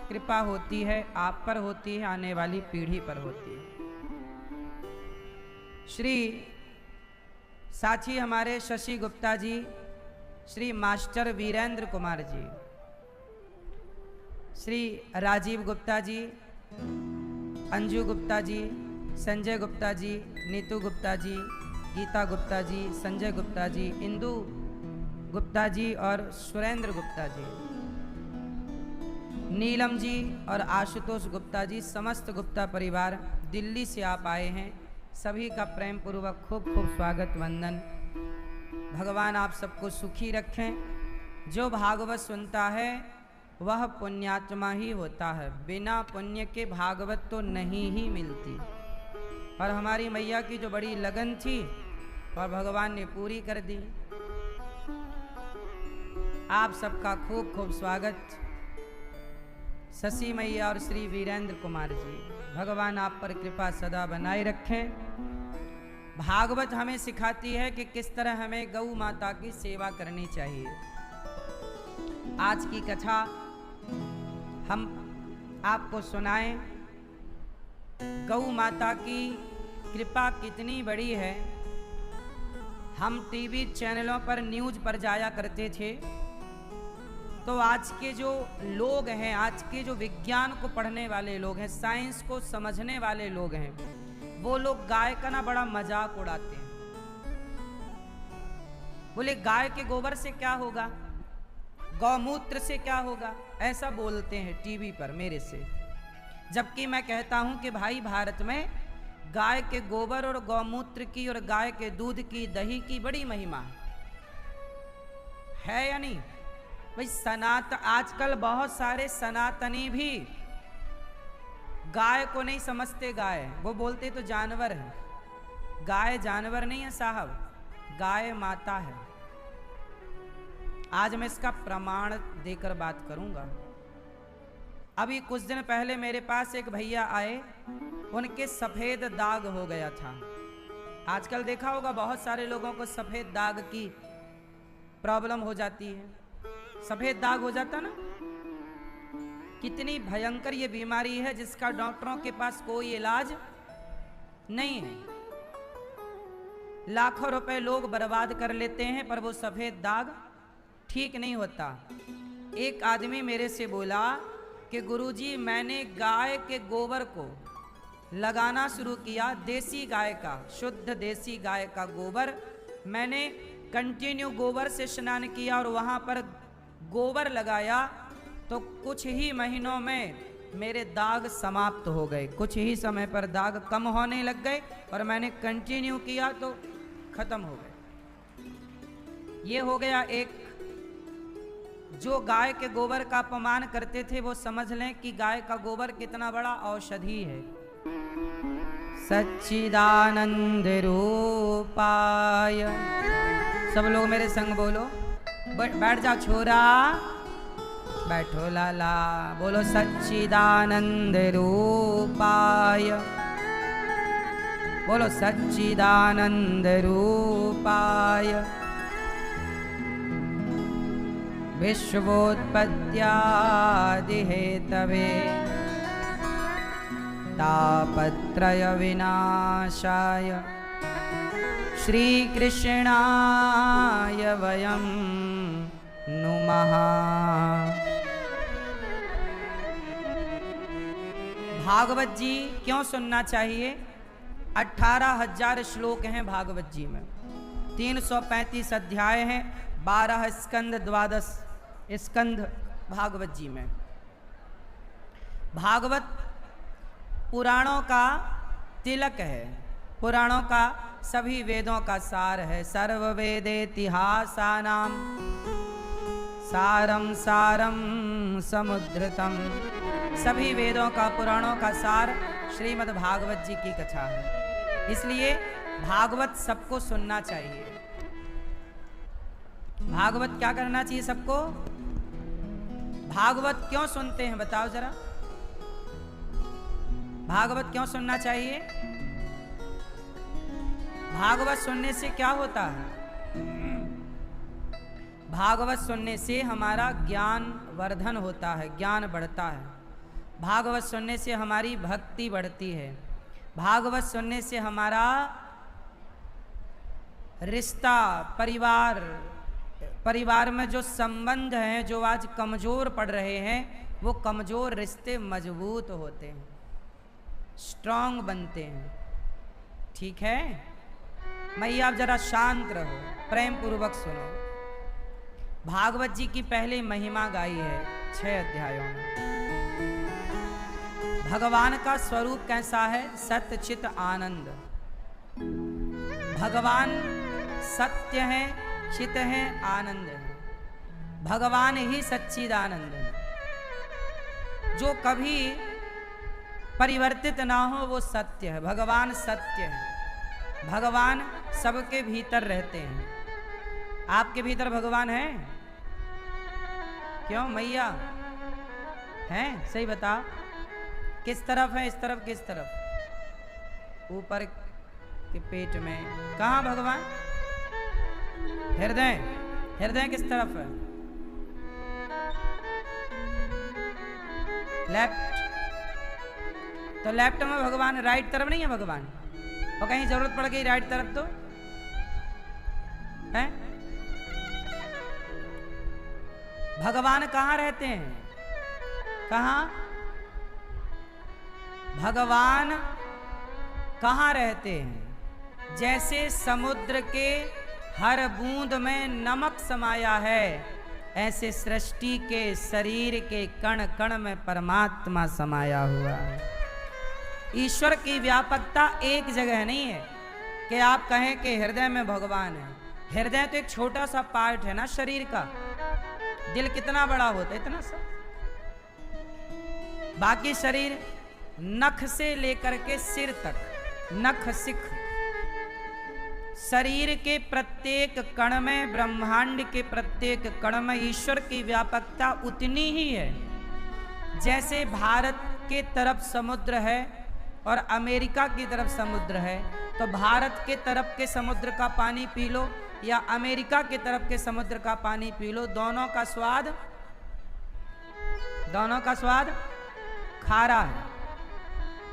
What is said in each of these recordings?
कृपा होती है, आप पर होती है, आने वाली पीढ़ी पर होती है। श्री साथी हमारे शशि गुप्ता जी, श्री मास्टर वीरेंद्र कुमार जी, श्री राजीव गुप्ता जी, अंजू गुप्ता जी, संजय गुप्ता जी, नीतू गुप्ता जी, गीता गुप्ता जी, संजय गुप्ता जी, इंदु गुप्ता जी और सुरेंद्र गुप्ता जी, नीलम जी और आशुतोष गुप्ता जी, समस्त गुप्ता परिवार दिल्ली से आप आए हैं। सभी का प्रेम पूर्वक खूब खूब स्वागत वंदन। भगवान आप सबको सुखी रखें। जो भागवत सुनता है वह पुण्यात्मा ही होता है। बिना पुण्य के भागवत तो नहीं ही मिलती। और हमारी मैया की जो बड़ी लगन थी और भगवान ने पूरी कर दी। आप सबका खूब खूब स्वागत। शशि मैया और श्री वीरेंद्र कुमार जी, भगवान आप पर कृपा सदा बनाए रखें। भागवत हमें सिखाती है कि किस तरह हमें गौ माता की सेवा करनी चाहिए। आज की कथा हम आपको सुनाएं। गौ माता की कृपा कितनी बड़ी है। हम टीवी चैनलों पर न्यूज पर जाया करते थे, तो आज के जो लोग हैं, आज के जो विज्ञान को पढ़ने वाले लोग हैं, साइंस को समझने वाले लोग हैं, वो लोग गाय का ना बड़ा मजाक उड़ाते हैं। बोले गाय के गोबर से क्या होगा, गौमूत्र से क्या होगा, ऐसा बोलते हैं टीवी पर मेरे से। जबकि मैं कहता हूं कि भाई भारत में गाय के गोबर और गौमूत्र की और गाय के दूध की, दही की बड़ी महिमा है या नहीं भाई। आजकल बहुत सारे सनातनी भी गाय को नहीं समझते गाय, वो बोलते तो जानवर है। गाय जानवर नहीं है साहब, गाय माता है। आज मैं इसका प्रमाण देकर बात करूंगा। अभी कुछ दिन पहले मेरे पास एक भैया आए, उनके सफेद दाग हो गया था। आजकल देखा होगा बहुत सारे लोगों को सफेद दाग की प्रॉब्लम हो जाती है। सफेद दाग हो जाता ना, कितनी भयंकर ये बीमारी है जिसका डॉक्टरों के पास कोई इलाज नहीं है। लाखों रुपए लोग बर्बाद कर लेते हैं पर वो सफेद दाग ठीक नहीं होता। एक आदमी मेरे से बोला कि गुरुजी मैंने गाय के गोबर को लगाना शुरू किया, देसी गाय का, शुद्ध देसी गाय का गोबर। मैंने कंटिन्यू गोबर से स्नान किया और वहां पर गोबर लगाया, तो कुछ ही महीनों में मेरे दाग समाप्त हो गए। कुछ ही समय पर दाग कम होने लग गए और मैंने कंटिन्यू किया तो खत्म हो गए। ये हो गया एक। जो गाय के गोबर का अपमान करते थे वो समझ लें कि गाय का गोबर कितना बड़ा औषधि है। सच्चिदानंद रूपाय, सब लोग मेरे संग बोलो। बैठ जा छोरा, बैठो लाला, बोलो सच्चिदानंद रूपाय, बोलो सच्चिदानंद रूपाय। विश्वोत्पत्त्यादि हेतवे तापत्रय विनाशाय श्री कृष्णाय वयं नुमः। भागवत जी क्यों सुनना चाहिए? 18,000 श्लोक हैं भागवत जी में, 335 अध्याय हैं, 12 स्कंद, 12 स्कंद भागवत जी में। भागवत पुराणों का तिलक है, पुराणों का, सभी वेदों का सार है। सर्व वेदेतिहासानां सारम सारम समुद्रतम। सभी वेदों का, पुराणों का सार श्रीमद् भागवत जी की कथा है। इसलिए भागवत सबको सुनना चाहिए। भागवत क्या करना चाहिए सबको? भागवत क्यों सुनते हैं बताओ जरा? भागवत क्यों सुनना चाहिए? भागवत सुनने से क्या होता है? भागवत सुनने से हमारा ज्ञान वर्धन होता है, ज्ञान बढ़ता है। भागवत सुनने से हमारी भक्ति बढ़ती है। भागवत सुनने से हमारा रिश्ता, परिवार में जो संबंध हैं जो आज कमज़ोर पड़ रहे हैं, वो कमज़ोर रिश्ते मजबूत होते हैं, स्ट्रांग बनते हैं। ठीक है? मैया आप जरा शांत रहो, प्रेम पूर्वक सुनो। भागवत जी की पहले महिमा गाई है 6 अध्यायों में। भगवान का स्वरूप कैसा है? सत्य चित आनंद। भगवान सत्य है, चित है, आनंद है। भगवान ही सच्चिदानंद है। जो कभी परिवर्तित ना हो वो सत्य है। भगवान सत्य है। भगवान सबके भीतर रहते हैं। आपके भीतर भगवान है? क्यों मैया हैं? सही बता, किस तरफ है? इस तरफ, किस तरफ? ऊपर के पेट में। कहाँ भगवान? हृदय। हृदय किस तरफ है? लेफ्ट। तो लेफ्ट में भगवान, राइट तरफ नहीं है भगवान? और कहीं जरूरत पड़ गई राइट तरफ तो है? भगवान कहाँ रहते हैं? कहाँ? भगवान कहाँ रहते हैं? जैसे समुद्र के हर बूंद में नमक समाया है, ऐसे सृष्टि के शरीर के कण कण में परमात्मा समाया हुआ है। ईश्वर की व्यापकता एक जगह नहीं है कि आप कहें कि हृदय में भगवान है। हृदय तो एक छोटा सा पार्ट है ना शरीर का। दिल कितना बड़ा होता है? इतना सा। बाकी शरीर नख से लेकर के सिर तक, नख सिख, शरीर के प्रत्येक कण में, ब्रह्मांड के प्रत्येक कण में ईश्वर की व्यापकता उतनी ही है। जैसे भारत के तरफ समुद्र है और अमेरिका की तरफ समुद्र है, तो भारत के तरफ के समुद्र का पानी पी लो या अमेरिका के तरफ के समुद्र का पानी पी लो, दोनों का स्वाद खारा है।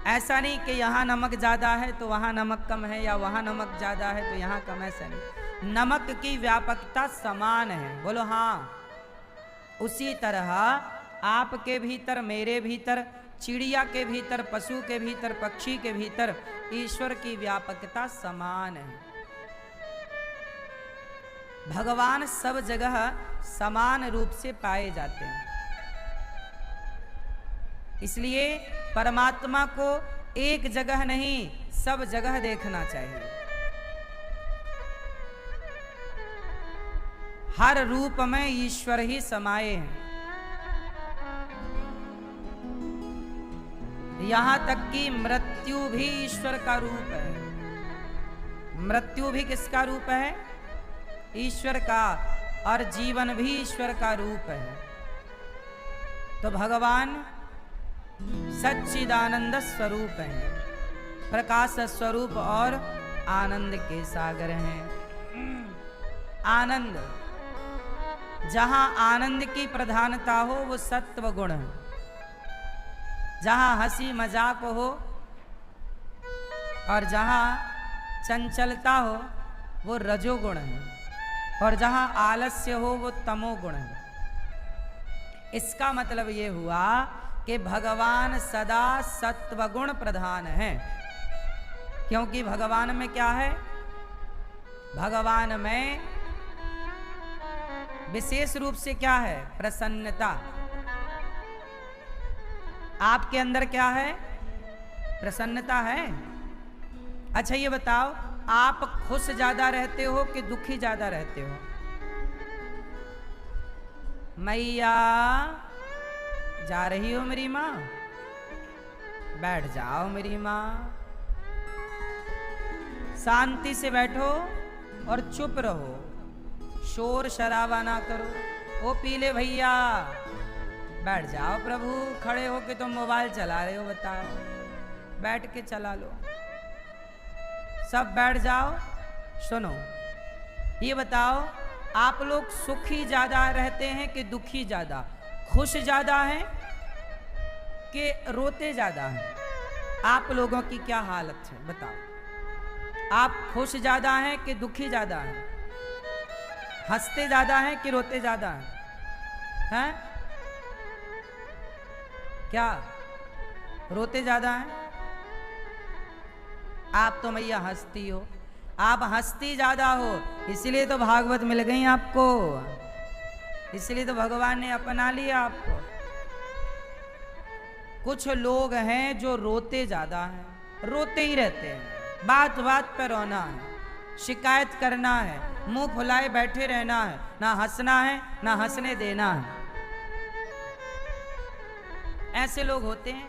ऐसा नहीं कि यहाँ नमक ज़्यादा है तो वहाँ नमक कम है, या वहाँ नमक ज़्यादा है तो यहाँ कम है। ऐसा नहीं, नमक की व्यापकता समान है। बोलो हाँ। उसी तरह आपके भीतर, मेरे भीतर, चिड़िया के भीतर, पशु के भीतर, पक्षी के भीतर ईश्वर की व्यापकता समान है। भगवान सब जगह समान रूप से पाए जाते हैं। इसलिए परमात्मा को एक जगह नहीं, सब जगह देखना चाहिए। हर रूप में ईश्वर ही समाये हैं। यहां तक कि मृत्यु भी ईश्वर का रूप है। मृत्यु भी किसका रूप है? ईश्वर का। और जीवन भी ईश्वर का रूप है। तो भगवान सच्चिदानंद स्वरूप हैं, प्रकाश स्वरूप और आनंद के सागर हैं। आनंद, जहां आनंद की प्रधानता हो वो सत्व गुण है। जहां हंसी मजाक हो और जहां चंचलता हो वो रजोगुण है, और जहां आलस्य हो वो तमोगुण है। इसका मतलब ये हुआ कि भगवान सदा सत्वगुण प्रधान है। क्योंकि भगवान में क्या है? भगवान में विशेष रूप से क्या है? प्रसन्नता। आपके अंदर क्या है? प्रसन्नता है। अच्छा ये बताओ, आप खुश ज्यादा रहते हो कि दुखी ज्यादा रहते हो? मैया जा रही हो मेरी माँ? बैठ जाओ मेरी माँ, शांति से बैठो और चुप रहो, शोर शराबा ना करो। ओ पीले भैया बैठ जाओ प्रभु, खड़े हो के तुम मोबाइल चला रहे हो, बताओ, बैठ के चला लो। सब बैठ जाओ। सुनो, ये बताओ आप लोग सुखी ज्यादा रहते हैं कि दुखी ज्यादा, खुश ज्यादा हैं कि रोते ज्यादा हैं? आप लोगों की क्या हालत है बताओ। आप खुश ज्यादा हैं कि दुखी ज्यादा हैं? हंसते ज्यादा हैं कि रोते ज्यादा हैं? क्या रोते ज्यादा हैं? आप तो मैया हंसती हो, आप हंसती ज्यादा हो, इसलिए तो भागवत मिल गई आपको, इसलिए तो भगवान ने अपना लिया आपको। कुछ लोग हैं जो रोते ज्यादा हैं, रोते ही रहते हैं, बात बात पर रोना है, शिकायत करना है, मुंह फुलाए बैठे रहना है, ना हंसना है ना हंसने देना है। ऐसे लोग होते हैं।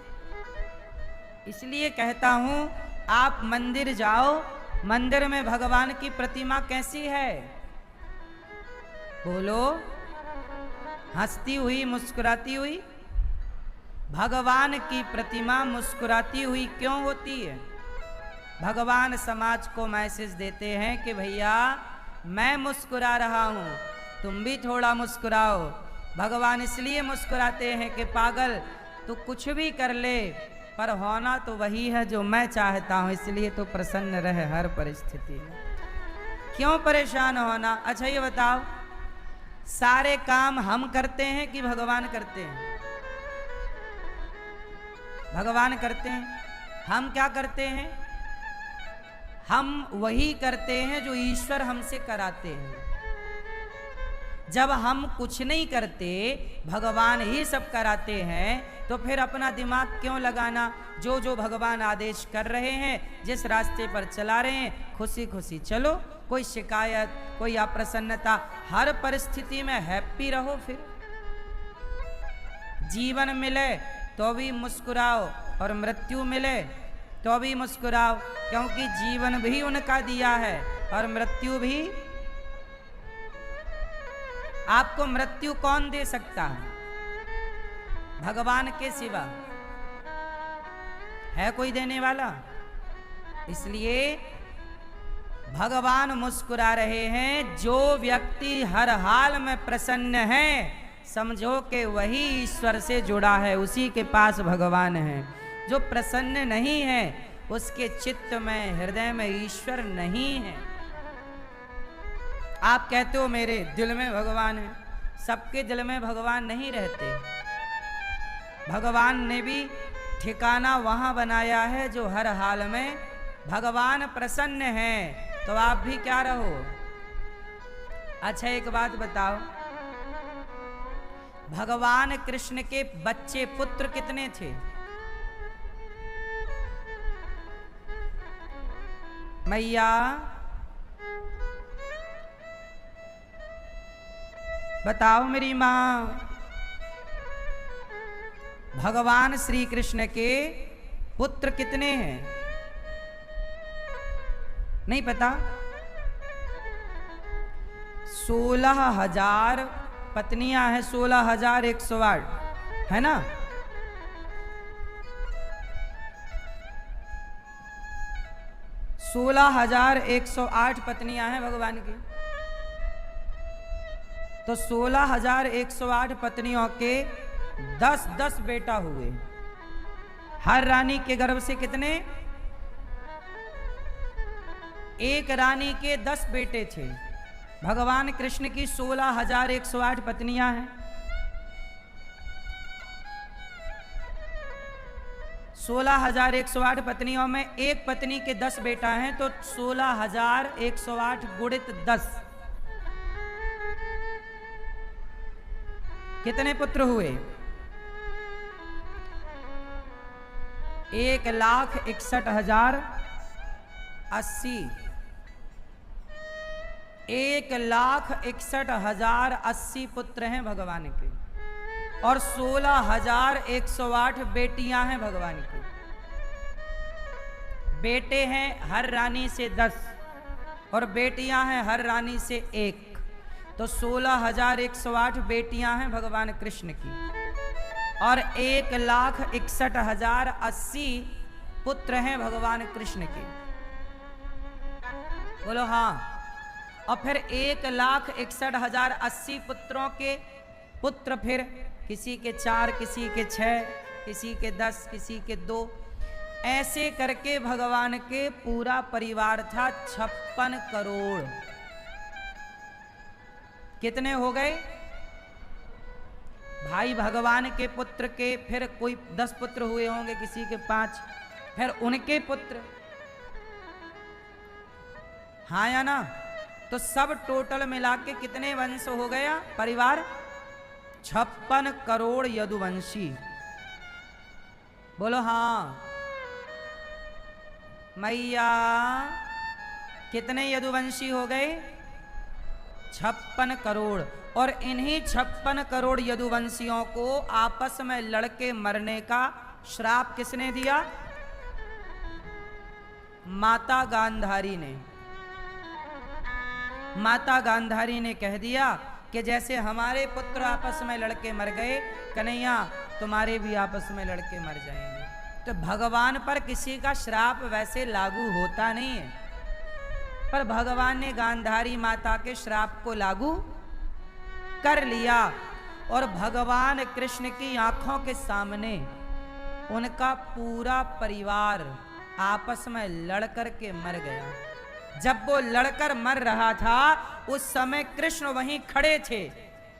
इसलिए कहता हूं आप मंदिर जाओ, मंदिर में भगवान की प्रतिमा कैसी है? बोलो, हंसती हुई मुस्कुराती हुई? भगवान की प्रतिमा मुस्कुराती हुई क्यों होती है? भगवान समाज को मैसेज देते हैं कि भैया मैं मुस्कुरा रहा हूं, तुम भी थोड़ा मुस्कुराओ। भगवान इसलिए मुस्कुराते हैं कि पागल तू कुछ भी कर ले पर होना तो वही है जो मैं चाहता हूं, इसलिए तो प्रसन्न रहे हर परिस्थिति में, क्यों परेशान होना। अच्छा ये बताओ, सारे काम हम करते हैं कि भगवान करते हैं? भगवान करते हैं। हम क्या करते हैं? हम वही करते हैं जो ईश्वर हमसे कराते हैं। जब हम कुछ नहीं करते, भगवान ही सब कराते हैं, तो फिर अपना दिमाग क्यों लगाना? जो जो भगवान आदेश कर रहे हैं, जिस रास्ते पर चला रहे हैं, खुशी खुशी चलो, कोई शिकायत कोई अप्रसन्नता, हर परिस्थिति में हैप्पी रहो। फिर जीवन मिले तो भी मुस्कुराओ और मृत्यु मिले तो भी मुस्कुराओ, क्योंकि जीवन भी उनका दिया है और मृत्यु भी। आपको मृत्यु कौन दे सकता है? भगवान के सिवा है कोई देने वाला? इसलिए भगवान मुस्कुरा रहे हैं। जो व्यक्ति हर हाल में प्रसन्न है, समझो कि वही ईश्वर से जुड़ा है, उसी के पास भगवान है। जो प्रसन्न नहीं है, उसके चित्त में हृदय में ईश्वर नहीं है। आप कहते हो मेरे दिल में भगवान है, सबके दिल में भगवान नहीं रहते। भगवान ने भी ठिकाना वहां बनाया है जो हर हाल में भगवान प्रसन्न है, तो आप भी क्या रहो। अच्छा एक बात बताओ, भगवान कृष्ण के बच्चे पुत्र कितने थे? मैया बताओ मेरी मां, भगवान श्री कृष्ण के पुत्र कितने हैं? नहीं पता? 16,000 पत्नियां हैं, 16,108 है ना? — 16,108 पत्नियां हैं भगवान की। तो 16,108 पत्नियों के 10-10 बेटा हुए। हर रानी के गर्भ से कितने? एक रानी के 10 बेटे थे। भगवान कृष्ण की 16,108 पत्नियां हैं। 16,108 पत्नियों में एक पत्नी के 10 बेटा हैं, तो 16,108 गुणित 10 कितने पुत्र हुए? 1,61,080। 1,61,080 पुत्र हैं भगवान के, और 16,108 बेटियां हैं भगवान की। बेटे हैं हर रानी से 10 और बेटियां हैं हर रानी से 1, तो 16,108 बेटियां हैं भगवान कृष्ण की, और 1,61,080 पुत्र हैं भगवान कृष्ण के। बोलो हाँ। और फिर 1,61,080 पुत्रों के पुत्र, फिर किसी के 4, किसी के 6, किसी के 10, किसी के 2, ऐसे करके भगवान के पूरा परिवार था 56 करोड़। कितने हो गए भाई? भगवान के पुत्र के फिर कोई 10 पुत्र हुए होंगे, किसी के 5, फिर उनके पुत्र, हाँ या ना? तो सब टोटल मिला के कितने वंश हो गया परिवार? 56 करोड़ यदुवंशी। बोलो हाँ मैया, कितने यदुवंशी हो गए? 56 करोड़। और इन्हीं 56 करोड़ यदुवंशियों को आपस में लड़के मरने का श्राप किसने दिया? माता गांधारी ने। माता गांधारी ने कह दिया कि जैसे हमारे पुत्र आपस में लड़के मर गए, कन्हैया तुम्हारे भी आपस में लड़के मर जाएंगे। तो भगवान पर किसी का श्राप वैसे लागू होता नहीं है, पर भगवान ने गांधारी माता के श्राप को लागू कर लिया और भगवान कृष्ण की आंखों के सामने उनका पूरा परिवार आपस में लड़कर के मर गया। जब वो लड़कर मर रहा था उस समय कृष्ण वहीं खड़े थे।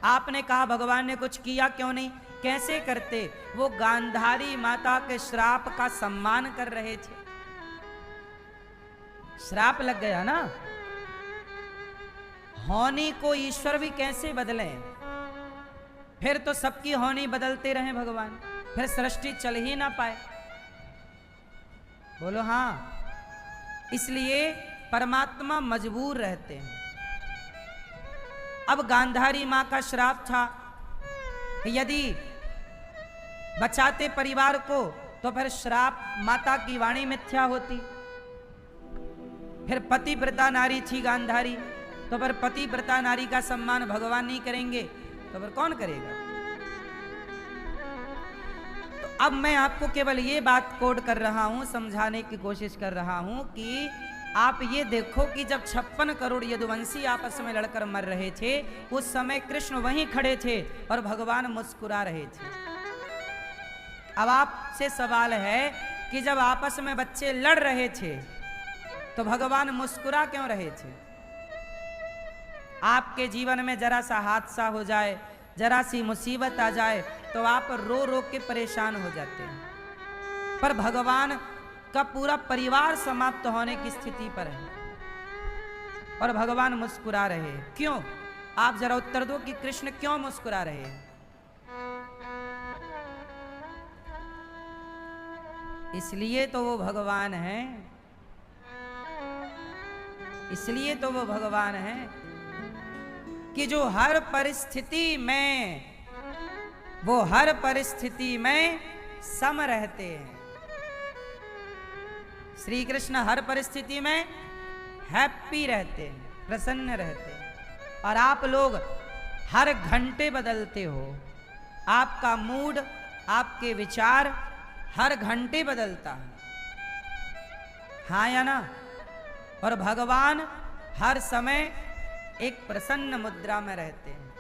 आपने कहा भगवान ने कुछ किया क्यों नहीं? कैसे करते? वो गांधारी माता के श्राप का सम्मान कर रहे थे। श्राप लग गया ना। होनी को ईश्वर भी कैसे बदले? फिर तो सबकी होनी बदलते रहे भगवान, फिर सृष्टि चल ही ना पाए। बोलो हाँ। इसलिए परमात्मा मजबूर रहते हैं। अब गांधारी मां का श्राप था, यदि बचाते परिवार को तो फिर श्राप माता की वाणी मिथ्या होती। फिर पतिव्रता नारी थी गांधारी, तो फिर पतिव्रता नारी का सम्मान भगवान नहीं करेंगे तो फिर कौन करेगा? तो अब मैं आपको केवल ये बात कोड कर रहा हूं, समझाने की कोशिश कर रहा हूं कि आप ये देखो कि जब 56 करोड़ यदुवंशी आपस में लड़कर मर रहे थे, उस समय कृष्ण वहीं खड़े थे और भगवान मुस्कुरा रहे थे। अब आपसे सवाल है कि जब आपस में बच्चे लड़ रहे थे तो भगवान मुस्कुरा क्यों रहे थे? आपके जीवन में जरा सा हादसा हो जाए, जरा सी मुसीबत आ जाए तो आप रो रो के परेशान हो जाते हैं, पर भगवान का पूरा परिवार समाप्त होने की स्थिति पर है और भगवान मुस्कुरा रहे हैं। क्यों? आप जरा उत्तर दो कि कृष्ण क्यों मुस्कुरा रहे हैं? इसलिए तो वो भगवान हैं, इसलिए तो वो भगवान हैं कि जो हर परिस्थिति में, वो हर परिस्थिति में सम रहते हैं। श्री कृष्ण हर परिस्थिति में हैप्पी रहते हैं, प्रसन्न रहते हैं। और आप लोग हर घंटे बदलते हो, आपका मूड, आपके विचार हर घंटे बदलता है, हाँ या ना? और भगवान हर समय एक प्रसन्न मुद्रा में रहते हैं।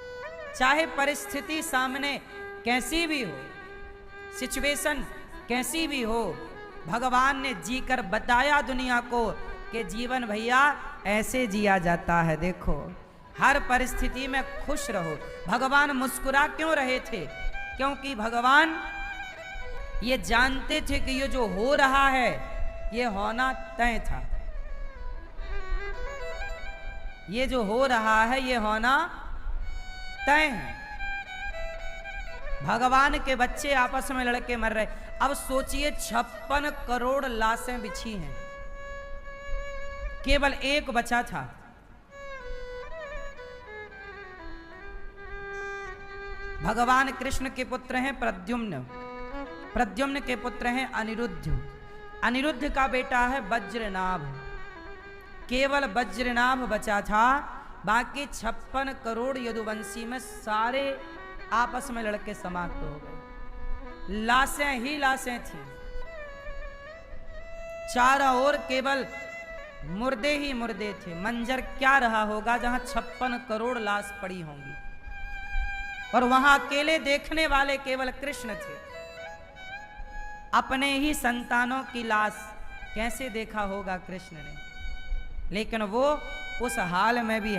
चाहे परिस्थिति सामने कैसी भी हो, सिचुएशन कैसी भी हो, भगवान ने जीकर बताया दुनिया को कि जीवन भैया ऐसे जिया जाता है। देखो हर परिस्थिति में खुश रहो। भगवान मुस्कुरा क्यों रहे थे? क्योंकि भगवान ये जानते थे कि ये जो हो रहा है ये होना तय था। ये जो हो रहा है ये होना तय है। भगवान के बच्चे आपस में लड़के मर रहे। अब सोचिए 56 करोड़ लाशें बिछी हैं, केवल एक बचा था। भगवान कृष्ण के पुत्र हैं प्रद्युम्न, प्रद्युम्न के पुत्र हैं अनिरुद्ध, अनिरुद्ध का बेटा है वज्रनाभ। केवल वज्रनाभ बचा था, बाकी 56 करोड़ यदुवंशी में सारे आपस में लड़के समाप्त हो गए। लाशें ही लाशें थी, चारों ओर केवल मुर्दे ही मुर्दे थे। मंजर क्या रहा होगा जहां 56 करोड़ लाश पड़ी होंगी और वहां अकेले देखने वाले केवल कृष्ण थे। अपने ही संतानों की लाश कैसे देखा होगा कृष्ण ने, लेकिन वो उस हाल में भी